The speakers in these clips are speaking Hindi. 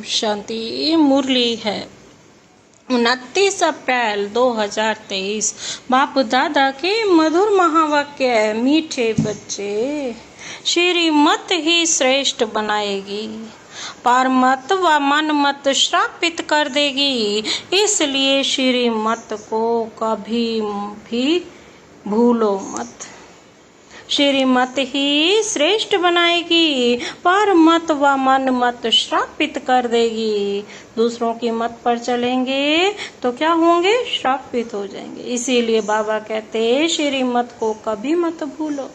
शांति। मुरली है 29 अप्रैल 2023। बाप दादा के मधुर महावाक्य। मीठे बच्चे, श्रीमत ही श्रेष्ठ बनाएगी, पारमत व मनमत श्रापित कर देगी। इसलिए श्रीमत को कभी भी भूलो मत। श्रीमत ही श्रेष्ठ बनाएगी, पर मत व मन मत श्रापित कर देगी। दूसरों की मत पर चलेंगे तो क्या होंगे? श्रापित हो जाएंगे। इसीलिए बाबा कहते श्रीमत को कभी मत भूलो।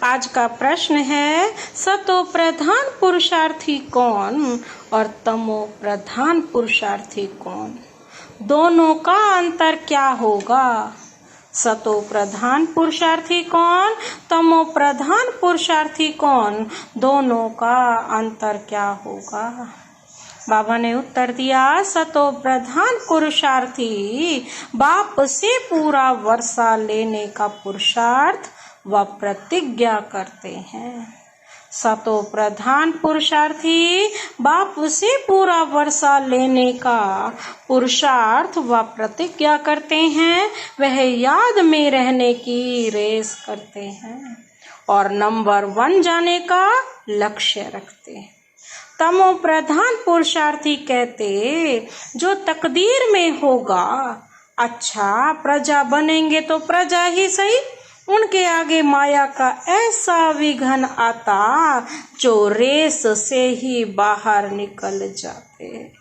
आज का प्रश्न है, सतो प्रधान पुरुषार्थी कौन और तमो प्रधान पुरुषार्थी कौन? दोनों का अंतर क्या होगा? सतो प्रधान पुरुषार्थी कौन, तमो प्रधान पुरुषार्थी कौन? दोनों का अंतर क्या होगा? बाबा ने उत्तर दिया, सतो प्रधान पुरुषार्थी बाप से पूरा वर्षा लेने का पुरुषार्थ व प्रतिज्ञा करते हैं। सतो प्रधान पुरुषार्थी बाप से पूरा वर्षा लेने का पुरुषार्थ व प्रतिज्ञा करते हैं। वह याद में रहने की रेस करते हैं और नंबर 1 जाने का लक्ष्य रखते हैं। तमो प्रधान पुरुषार्थी कहते, जो तकदीर में होगा, अच्छा प्रजा बनेंगे तो प्रजा ही सही, उनके आगे माया का ऐसा विघन आता जो रेस से ही बाहर निकल जाते।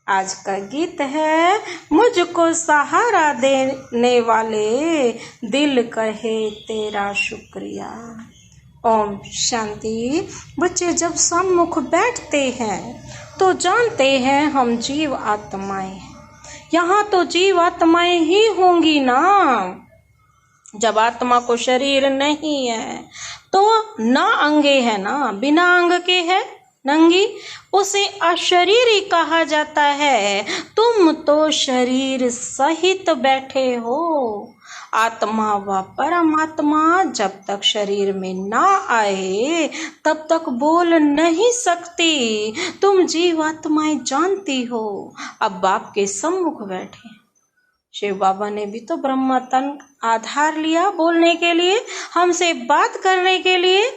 आज का गीत है, मुझको सहारा देने वाले दिल कहे तेरा शुक्रिया। ओम शांति। बच्चे जब सम्मुख बैठते हैं तो जानते हैं हम जीव आत्माएं हैं। यहाँ तो जीव आत्माएं ही होंगी ना। जब आत्मा को शरीर नहीं है तो ना अंगे है ना, बिना अंग के है नंगी, उसे अशरीरी कहा जाता है। तुम तो शरीर सहित बैठे हो। आत्मा व परमात्मा जब तक शरीर में ना आए तब तक बोल नहीं सकती। तुम जीवात्माएं जानती हो। अब बाप के सम्मुख बैठे। शिव बाबा ने भी तो ब्रह्म तन आधार लिया बोलने के लिए, हमसे बात करने के लिए।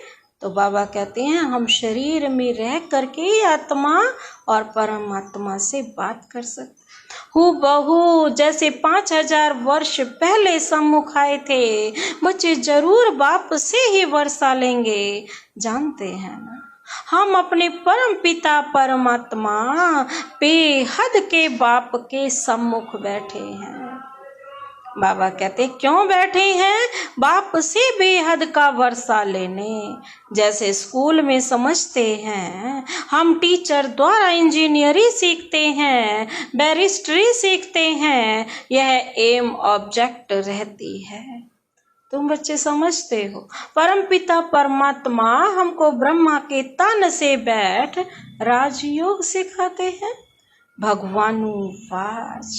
तो बाबा कहते हैं हम शरीर में रह करके आत्मा और परमात्मा से बात कर सकते। हूबहू जैसे 5000 वर्ष पहले सम्मुख आए थे। बच्चे जरूर बाप से ही वर्षा लेंगे। जानते हैं ना, हम अपने परम पिता परमात्मा बेहद के बाप के सम्मुख बैठे हैं। बाबा कहते क्यों बैठे हैं? बाप से बेहद का वर्षा लेने। जैसे स्कूल में समझते हैं हम टीचर द्वारा इंजीनियरिंग सीखते हैं, बैरिस्ट्री सीखते हैं, यह एम ऑब्जेक्ट रहती है। तुम बच्चे समझते हो, परमपिता परमात्मा हमको ब्रह्मा के तन से बैठ राजयोग सिखाते हैं। भगवानुवाच,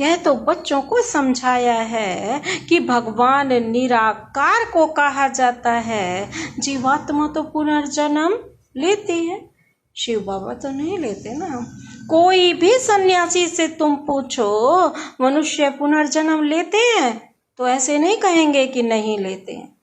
यह तो बच्चों को समझाया है कि भगवान निराकार को कहा जाता है। जीवात्मा तो पुनर्जन्म लेती है, शिव बाबा तो नहीं लेते ना। कोई भी सन्यासी से तुम पूछो मनुष्य पुनर्जन्म लेते हैं तो ऐसे नहीं कहेंगे कि नहीं लेते हैं।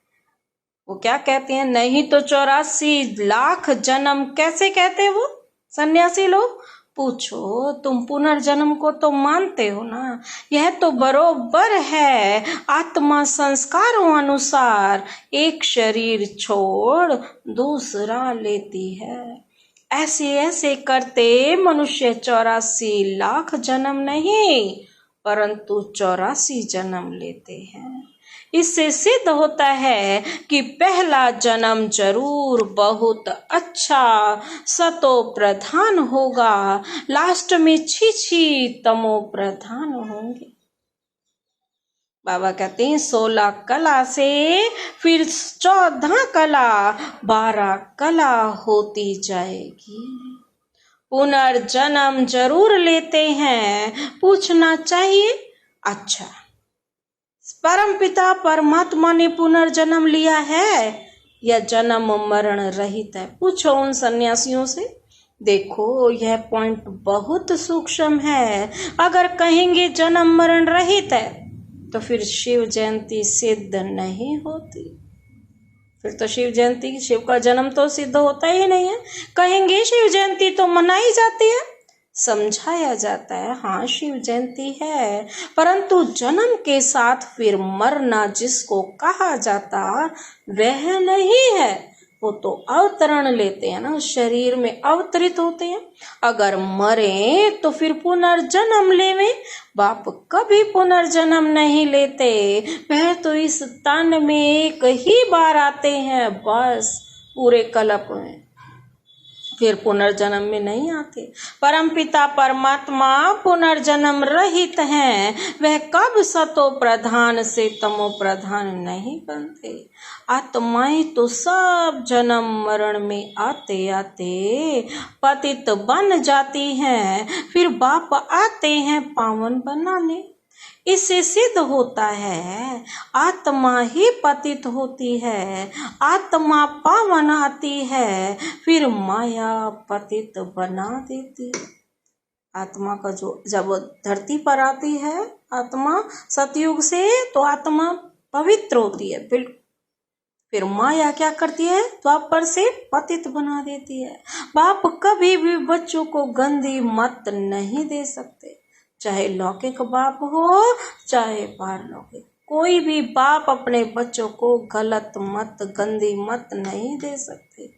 वो क्या कहते हैं? नहीं तो 84 लाख जन्म। कैसे कहते वो सन्यासी लोग? पूछो, तुम पुनर्जन्म को तो मानते हो ना। यह तो बरोबर है। आत्मा संस्कारों अनुसार एक शरीर छोड़ दूसरा लेती है। ऐसे ऐसे करते मनुष्य 84 लाख जन्म नहीं परंतु 84 जन्म लेते हैं। इससे सिद्ध होता है कि पहला जन्म जरूर बहुत अच्छा सतो प्रधान होगा, लास्ट में छी तमो प्रधान होंगे। बाबा कहते हैं 16 कला से फिर 14 कला 12 कला होती जाएगी। पुनर्जन्म जरूर लेते हैं। पूछना चाहिए, अच्छा परमपिता परमात्मा ने पुनर्जन्म लिया है या जन्म मरण रहित है? पूछो उन सन्यासियों से। देखो यह पॉइंट बहुत सूक्ष्म है। अगर कहेंगे जन्म मरण रहित है तो फिर शिव जयंती सिद्ध नहीं होती। फिर तो शिव जयंती, शिव का जन्म तो सिद्ध होता ही नहीं है। कहेंगे शिव जयंती तो मनाई जाती है, समझाया जाता है, हाँ शिव जयंती है, परंतु जन्म के साथ फिर मरना जिसको कहा जाता वह नहीं है। वो तो अवतरण लेते हैं ना, शरीर में अवतरित होते हैं। अगर मरे तो फिर पुनर्जन्म लेवे। बाप कभी पुनर्जन्म नहीं लेते, वह तो इस तन में एक ही बार आते हैं बस पूरे कल्प में, फिर पुनर्जन्म में नहीं आते। परमपिता परमात्मा पुनर्जन्म रहित हैं, वह कब सतो प्रधान से तमो प्रधान नहीं बनते। आत्माएं तो सब जन्म मरण में आते आते पतित बन जाती हैं, फिर बाप आते हैं पावन बनाने। इससे सिद्ध होता है आत्मा ही पतित होती है, आत्मा पावन आती है, फिर माया पतित बना देती। आत्मा का जो जब धरती पर आती है आत्मा सतयुग से, तो आत्मा पवित्र होती है बिल्कुल। फिर माया क्या करती है, द्वापर से पतित बना देती है। बाप कभी भी बच्चों को गंदी मत नहीं दे सकते, चाहे लौकिक बाप हो चाहे पारलौकिक, कोई भी बाप अपने बच्चों को गलत मत, गंदी मत नहीं दे सकते।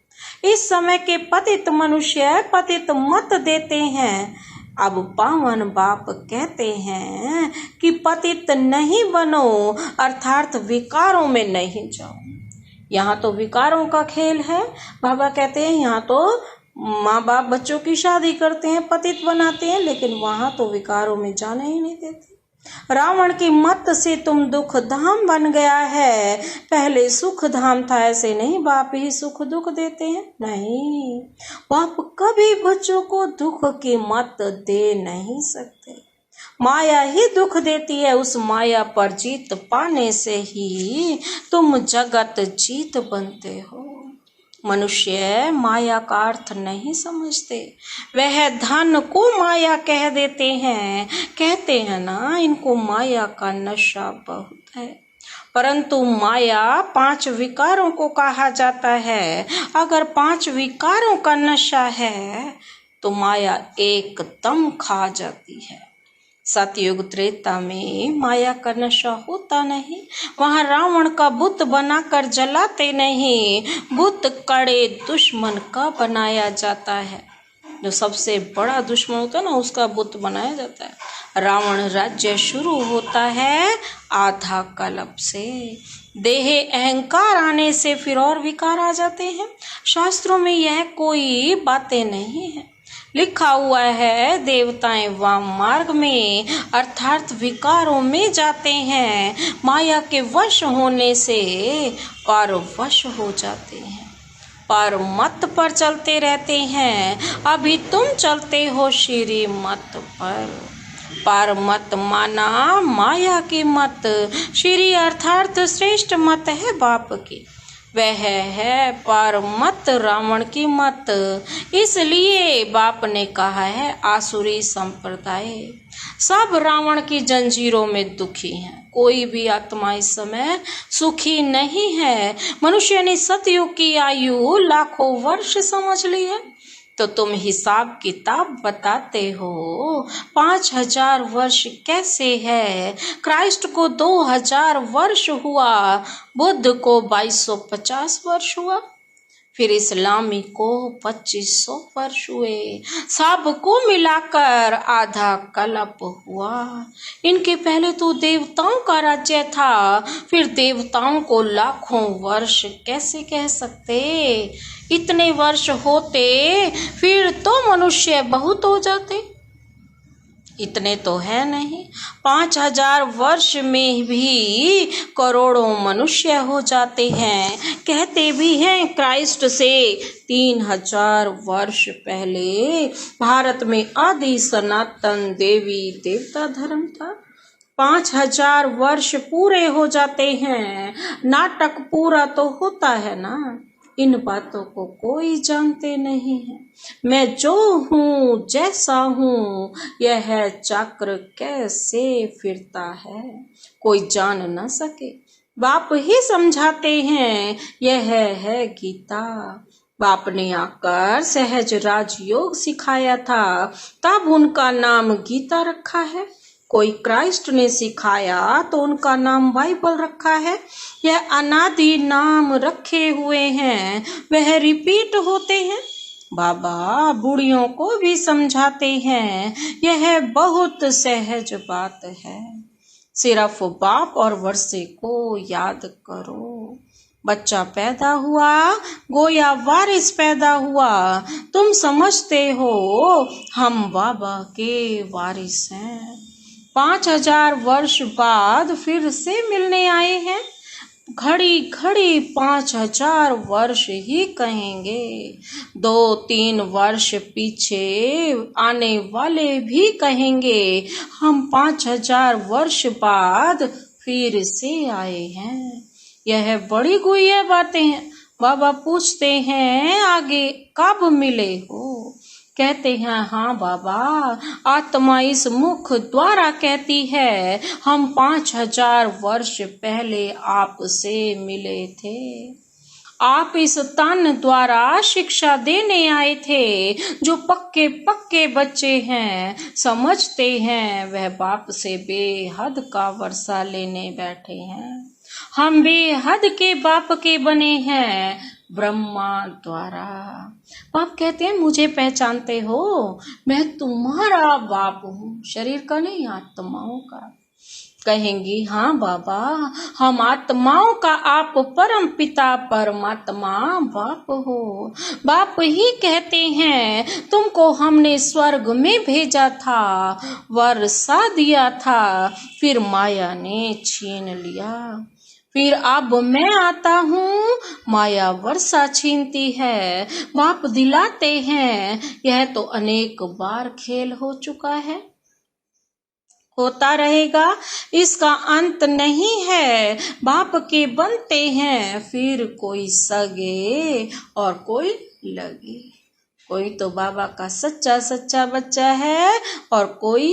इस समय के पतित मनुष्य पतित मत देते हैं। अब पावन बाप कहते हैं कि पतित नहीं बनो, अर्थात विकारों में नहीं जाओ। यहाँ तो विकारों का खेल है। बाबा कहते हैं यहाँ तो माँ बाप बच्चों की शादी करते हैं, पतित बनाते हैं, लेकिन वहां तो विकारों में जाने ही नहीं देते। रावण की मत से तुम दुख धाम बन गया है, पहले सुख धाम था, ऐसे नहीं बाप ही सुख दुख देते हैं, नहीं, बाप कभी बच्चों को दुख की मत दे नहीं सकते। माया ही दुख देती है, उस माया पर जीत पाने से ही तुम जगत जीत बनते हो। मनुष्य माया का अर्थ नहीं समझते, वह धन को माया कह देते हैं। कहते हैं ना इनको माया का नशा बहुत है, परंतु माया 5 विकारों को कहा जाता है। अगर 5 विकारों का नशा है तो माया एकदम खा जाती है। सतयुग त्रेता में माया का नशा होता नहीं, वहां रावण का बुत बनाकर जलाते नहीं, बुत कड़े दुश्मन का बनाया जाता है। जो सबसे बड़ा दुश्मन होता है ना उसका बुत बनाया जाता है। रावण राज्य शुरू होता है आधा कल्प से, देह अहंकार आने से फिर और विकार आ जाते हैं। शास्त्रों में यह कोई बातें नहीं है, लिखा हुआ है देवताएं वाम मार्ग में अर्थात विकारों में जाते हैं, माया के वश होने से और वश हो जाते हैं, पर मत पर चलते रहते हैं। अभी तुम चलते हो श्री मत पर मत माना माया की मत, श्री अर्थात श्रेष्ठ मत है बाप की, वह है पर मत रावण की मत। इसलिए बाप ने कहा है आसुरी संप्रदाय सब रावण की जंजीरों में दुखी हैं, कोई भी आत्मा इस समय सुखी नहीं है। मनुष्य ने सतयुग की आयु लाखों वर्ष समझ ली है, तो तुम हिसाब किताब बताते हो 5000 वर्ष कैसे है। क्राइस्ट को 2000 वर्ष हुआ, बुद्ध को 2250 वर्ष हुआ, फिर इस्लामी को 2500 वर्ष हुए, सबको मिलाकर आधा कल्प हुआ। इनके पहले तो देवताओं का राज्य था, फिर देवताओं को लाखों वर्ष कैसे कह सकते। इतने वर्ष होते फिर तो मनुष्य बहुत हो जाते, इतने तो है नहीं। 5000 वर्ष में भी करोड़ों मनुष्य हो जाते हैं। कहते भी हैं क्राइस्ट से 3000 वर्ष पहले भारत में आदि सनातन देवी देवता धर्म था। 5000 वर्ष पूरे हो जाते हैं, नाटक पूरा तो होता है ना। इन बातों को कोई जानते नहीं है। मैं जो हूँ जैसा हूँ, यह चक्र कैसे फिरता है, कोई जान न सके, बाप ही समझाते हैं, यह है गीता। बाप ने आकर सहज राजयोग सिखाया था, तब उनका नाम गीता रखा है। कोई क्राइस्ट ने सिखाया तो उनका नाम बाइबल रखा है। यह अनादि नाम रखे हुए हैं, वह रिपीट होते हैं। बाबा बूढ़ियों को भी समझाते हैं, यह बहुत सहज बात है। सिर्फ बाप और वर्षे को याद करो। बच्चा पैदा हुआ, गोया वारिस पैदा हुआ। तुम समझते हो हम बाबा के वारिस हैं। 5000 वर्ष बाद फिर से मिलने आए हैं। घड़ी घड़ी 5000 वर्ष ही कहेंगे। 2-3 वर्ष पीछे आने वाले भी कहेंगे, हम 5000 वर्ष बाद फिर से आए हैं। यह बड़ी गुह्य बातें हैं। बाबा पूछते हैं, आगे कब मिले हो? कहते हैं, हाँ बाबा, आत्मा इस मुख द्वारा कहती है, हम 5000 वर्ष पहले आपसे मिले थे। आप इस तन द्वारा शिक्षा देने आए थे। जो पक्के पक्के बच्चे हैं, समझते हैं, वह बाप से बेहद का वर्षा लेने बैठे हैं। हम बेहद के बाप के बने हैं, ब्रह्मा द्वारा। बाप कहते हैं, मुझे पहचानते हो? मैं तुम्हारा बाप हूँ, शरीर का नहीं, आत्माओं का। कहेंगी, हाँ बाबा, हम आत्माओं का आप परम पिता परमात्मा बाप हो। बाप ही कहते हैं, तुमको हमने स्वर्ग में भेजा था, वर्षा दिया था, फिर माया ने छीन लिया। फिर अब मैं आता हूँ, माया वर्षा छीनती है। बाप दिलाते हैं, यह तो अनेक बार खेल हो चुका है, होता रहेगा, इसका अंत नहीं है। बाप के बनते हैं, फिर कोई सगे और कोई लगे। कोई तो बाबा का सच्चा सच्चा बच्चा है, और कोई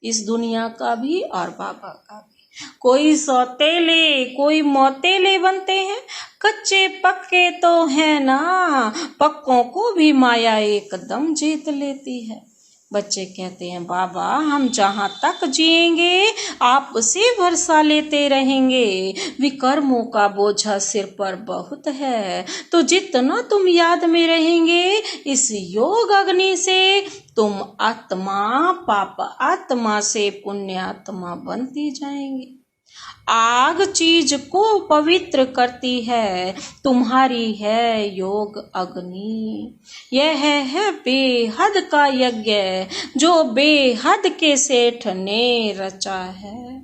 इस दुनिया का भी और बाबा का भी। कोई सौतेले, कोई मौतेले बनते हैं। कच्चे पक्के तो है ना, पक्कों को भी माया एकदम जीत लेती है। बच्चे कहते हैं, बाबा हम जहाँ तक जिएंगे आपसे भरोसा लेते रहेंगे। विकर्मों का बोझा सिर पर बहुत है, तो जितना तुम याद में रहेंगे, इस योग अग्नि से तुम आत्मा पाप आत्मा से पुण्य आत्मा बनती जाएंगी। आग चीज को पवित्र करती है, तुम्हारी है योग अग्नि। यह है बेहद का यज्ञ, जो बेहद के सेठ ने रचा है।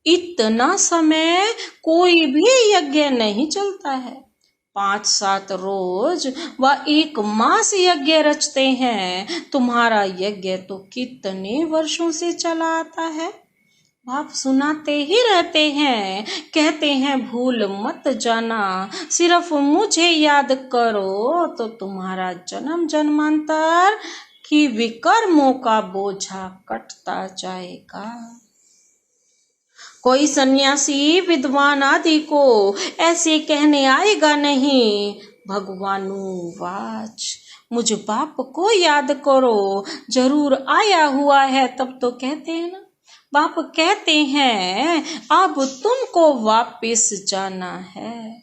इतना समय कोई भी यज्ञ नहीं चलता है। 5-7 रोज व 1 मास यज्ञ रचते हैं। तुम्हारा यज्ञ तो कितने वर्षों से चला आता है। बाप सुनाते ही रहते हैं, कहते हैं, भूल मत जाना, सिर्फ मुझे याद करो, तो तुम्हारा जन्म जन्मांतर की विकर्मों का बोझा कटता जाएगा। कोई सन्यासी विद्वान आदि को ऐसे कहने आएगा नहीं, भगवानुवाच, मुझ बाप को याद करो, जरूर आया हुआ है। तब तो कहते हैं ना, बाप कहते हैं, अब तुमको वापस जाना है।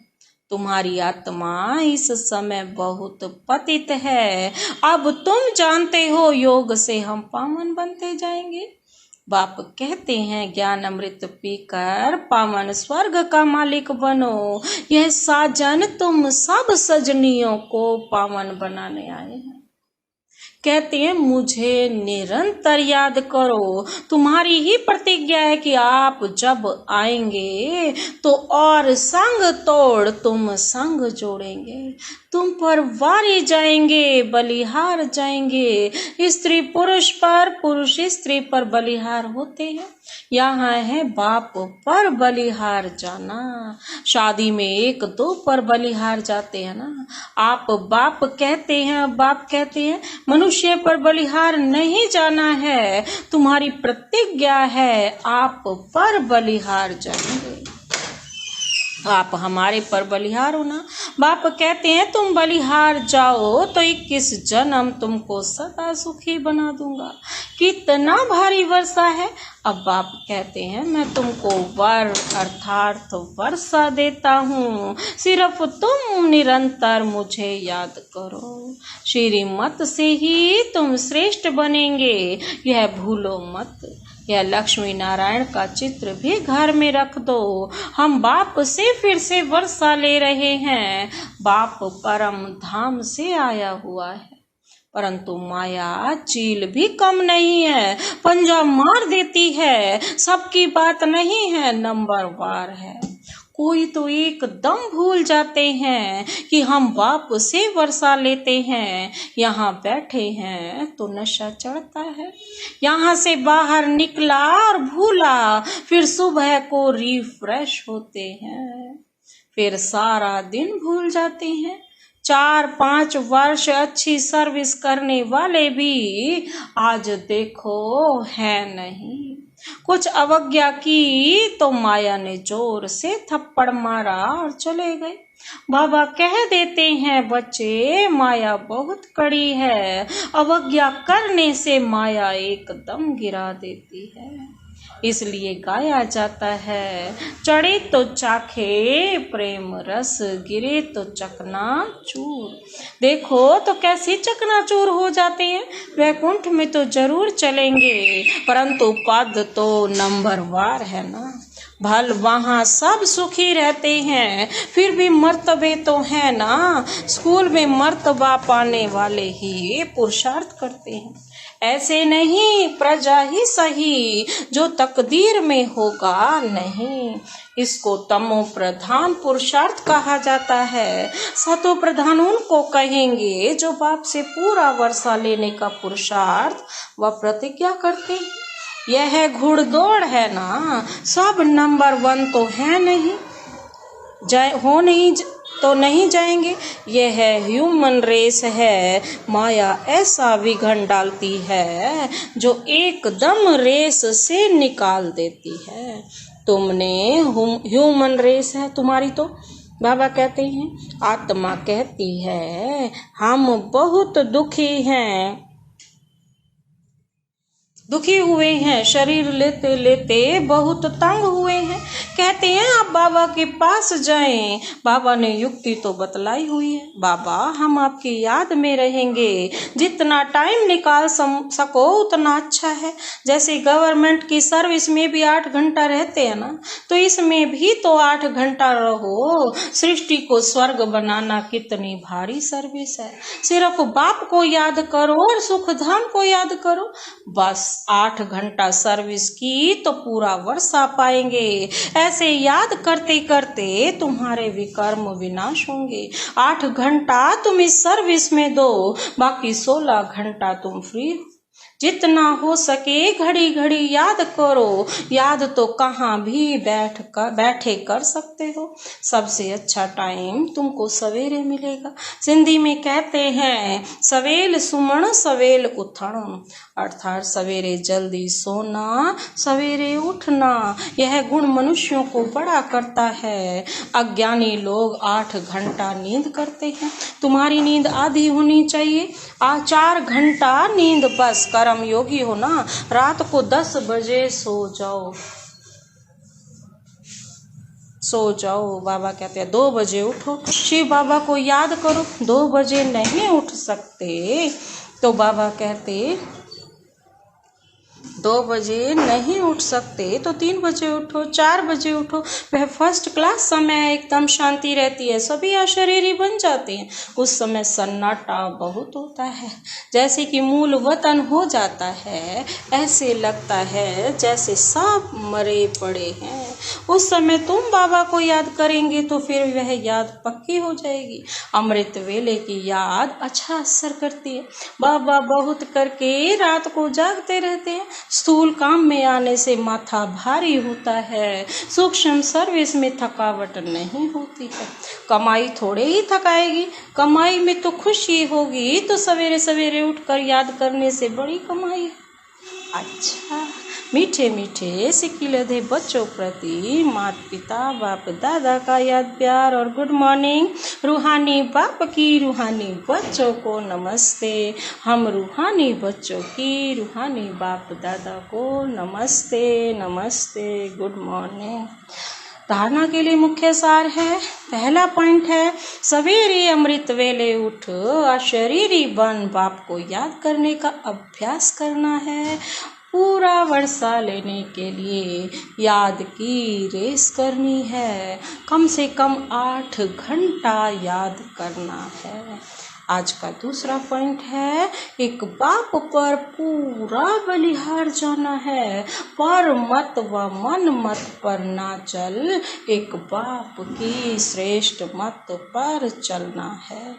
तुम्हारी आत्मा इस समय बहुत पतित है। अब तुम जानते हो, योग से हम पावन बनते जाएंगे। बाप कहते हैं, ज्ञान अमृत पीकर पावन स्वर्ग का मालिक बनो। यह साजन तुम सब सजनियों को पावन बनाने आए हैं। कहते हैं मुझे निरंतर याद करो, तुम्हारी ही प्रतिज्ञा है कि आप जब आएंगे तो और संग तोड़ तुम संग जोड़ेंगे, तुम पर वारी जाएंगे, बलिहार जाएंगे। स्त्री पुरुष पर, पुरुष स्त्री पर बलिहार होते हैं। यहाँ है बाप पर बलिहार जाना। शादी में एक दो पर बलिहार जाते हैं ना। आप बाप कहते हैं, बाप कहते हैं मनुष्य पर बलिहार नहीं जाना है, तुम्हारी प्रतिज्ञा है आप पर बलिहार जाएंगे, आप हमारे पर बलिहार हो ना। बाप कहते हैं तुम बलिहार जाओ तो 21 जन्म तुमको सदा सुखी बना दूंगा। कितना भारी वर्षा है। अब बाप कहते हैं मैं तुमको वर अर्थात वर्षा देता हूँ, सिर्फ तुम निरंतर मुझे याद करो। श्रीमत से ही तुम श्रेष्ठ बनेंगे, यह भूलो मत। यह लक्ष्मी नारायण का चित्र भी घर में रख दो। हम बाप से फिर से वर्षा ले रहे हैं। बाप परम धाम से आया हुआ है, परंतु माया चील भी कम नहीं है, पंजा मार देती है। सबकी बात नहीं है, नंबर वार है। कोई तो एकदम भूल जाते हैं कि हम बाप से वर्षा लेते हैं। यहाँ बैठे हैं तो नशा चढ़ता है, यहाँ से बाहर निकला और भूला, फिर सुबह को रिफ्रेश होते हैं, फिर सारा दिन भूल जाते हैं। 4-5 वर्ष अच्छी सर्विस करने वाले भी आज देखो है नहीं। कुछ अवज्ञा की तो माया ने जोर से थप्पड़ मारा और चले गए। बाबा कह देते हैं बच्चे माया बहुत कड़ी है, अवज्ञा करने से माया एकदम गिरा देती है। इसलिए गाया जाता है चढ़े तो चाखे प्रेम रस, गिरे तो चकनाचूर। देखो तो कैसे चकनाचूर हो जाते हैं। वैकुंठ में तो जरूर चलेंगे, परंतु पद तो नंबर वार है ना। भल वहाँ सब सुखी रहते हैं, फिर भी मर्तबे तो है ना। स्कूल में मर्तबा पाने वाले ही पुरुषार्थ करते हैं। ऐसे नहीं प्रजा ही सही, जो तकदीर में होगा नहीं। इसको तमो प्रधान पुरुषार्थ कहा जाता है। सतो प्रधान उनको कहेंगे जो बाप से पूरा वर्षा लेने का पुरुषार्थ व प्रतिज्ञा करते हैं। यह घुड़दौड़ है ना, सब नंबर 1 तो है नहीं, हो नहीं तो नहीं जाएंगे। यह ह्यूमन रेस है। माया ऐसा विघन डालती है जो एकदम रेस से निकाल देती है। तुमने ह्यूमन रेस है तुम्हारी तो। बाबा कहते हैं आत्मा कहती है हम बहुत दुखी हैं, दुखी हुए हैं, शरीर लेते लेते बहुत तंग हुए हैं। कहते हैं आप बाबा के पास जाएं। बाबा ने युक्ति तो बतलाई हुई है। बाबा हम आपकी याद में रहेंगे, जितना टाइम निकाल सको उतना अच्छा है। जैसे गवर्नमेंट की सर्विस में भी 8 घंटा रहते हैं ना, तो इसमें भी तो 8 घंटा रहो। सृष्टि को स्वर्ग बनाना कितनी भारी सर्विस है। सिर्फ बाप को याद करो और सुख धाम को याद करो, बस 8 घंटा सर्विस की तो पूरा वर्षा पाएंगे। ऐसे याद करते करते तुम्हारे विकर्म विनाश होंगे। 8 घंटा तुम इस सर्विस में दो, बाकी 16 घंटा तुम फ्री हो। जितना हो सके घड़ी घड़ी याद करो। याद तो कहाँ भी बैठे कर सकते हो। सबसे अच्छा टाइम तुमको सवेरे मिलेगा। सिंधी में कहते हैं सवेल सुमण सवेल उठण, अर्थात सवेरे जल्दी सोना, सवेरे उठना। यह गुण मनुष्यों को बड़ा करता है। अज्ञानी लोग 8 घंटा नींद करते हैं। तुम्हारी नींद आधी होनी चाहिए। 4 घंटा नींद बस। कर्म योगी हो ना, रात को 10 बजे सो जाओ। बाबा कहते हैं 2 बजे उठो। शिव बाबा को याद करो। 2 बजे नहीं उठ सकते तो बाबा कहते 2 बजे नहीं उठ सकते तो 3 बजे उठो, 4 बजे उठो। वह फर्स्ट क्लास समय है, एकदम शांति रहती है, सभी अशरीरी बन जाते हैं। उस समय सन्नाटा बहुत होता है, जैसे कि मूल वतन हो जाता है। ऐसे लगता है जैसे सब मरे पड़े हैं। उस समय तुम बाबा को याद करेंगे तो फिर वह याद पक्की हो जाएगी। अमृत वेले की याद अच्छा असर करती है। बाबा बहुत करके रात को जागते रहते हैं। स्थूल काम में आने से माथा भारी होता है, सूक्ष्म सर्विस में थकावट नहीं होती है। कमाई थोड़े ही थकाएगी, कमाई में तो खुशी होगी। तो सवेरे सवेरे उठकर याद करने से बड़ी कमाई है। अच्छा, मीठे मीठे सिकिलधे बच्चों प्रति माता पिता बाप दादा का याद प्यार और गुड मॉर्निंग। रूहानी बाप की रूहानी बच्चों को नमस्ते। हम रूहानी बच्चों की रूहानी बाप दादा को नमस्ते नमस्ते, गुड मॉर्निंग। धारणा के लिए मुख्य सार है। पहला पॉइंट है, सवेरे अमृत वेले उठ अशरीरी बन बाप को याद करने का अभ्यास करना है। पूरा वर्षा लेने के लिए याद की रेस करनी है। कम से कम 8 घंटा याद करना है। आज का दूसरा पॉइंट है, एक बाप पर पूरा बलिहार जाना है। पर मत व मन मत पर ना चल, एक बाप की श्रेष्ठ मत पर चलना है।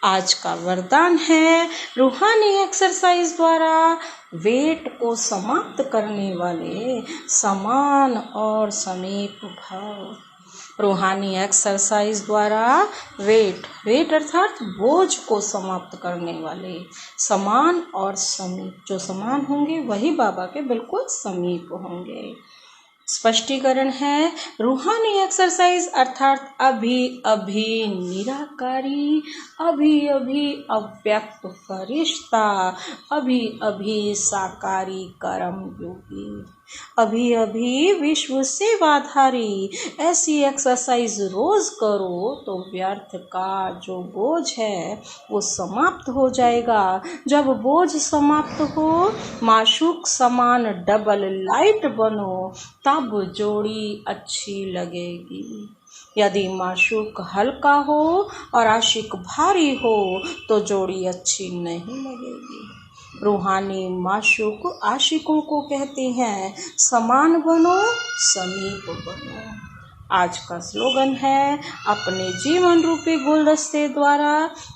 आज का वरदान है, रूहानी एक्सरसाइज द्वारा वेट को समाप्त करने वाले समान और समीप भाव। रूहानी एक्सरसाइज द्वारा वेट अर्थात बोझ को समाप्त करने वाले समान और समीप, जो समान होंगे वही बाबा के बिल्कुल समीप होंगे। स्पष्टीकरण है, रूहानी एक्सरसाइज अर्थात अभी अभी निराकारी, अभी अभी अव्यक्त फरिश्ता, अभी अभी साकारी कर्म योगी, अभी अभी विश्व सेवाधारी। ऐसी एक्सरसाइज रोज करो तो व्यर्थ का जो बोझ है वो समाप्त हो जाएगा। जब बोझ समाप्त हो, माशूक समान डबल लाइट बनो, तब जोड़ी अच्छी लगेगी। यदि माशूक हल्का हो और आशिक भारी हो तो जोड़ी अच्छी नहीं लगेगी। रूहानी माशूक आशिकों को कहते हैं, समान बनो समीप बनो। आज का स्लोगन है, अपने जीवन रूपी गुलदस्ते द्वारा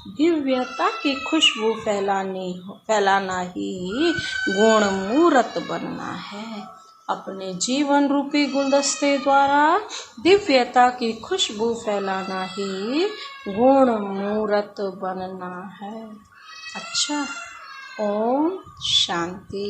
दिव्यता की खुशबू फैलाना ही गुण मूर्त बनना है। अपने जीवन रूपी गुलदस्ते द्वारा दिव्यता की खुशबू फैलाना ही गुण मूर्त बनना है। अच्छा, ओम शांति।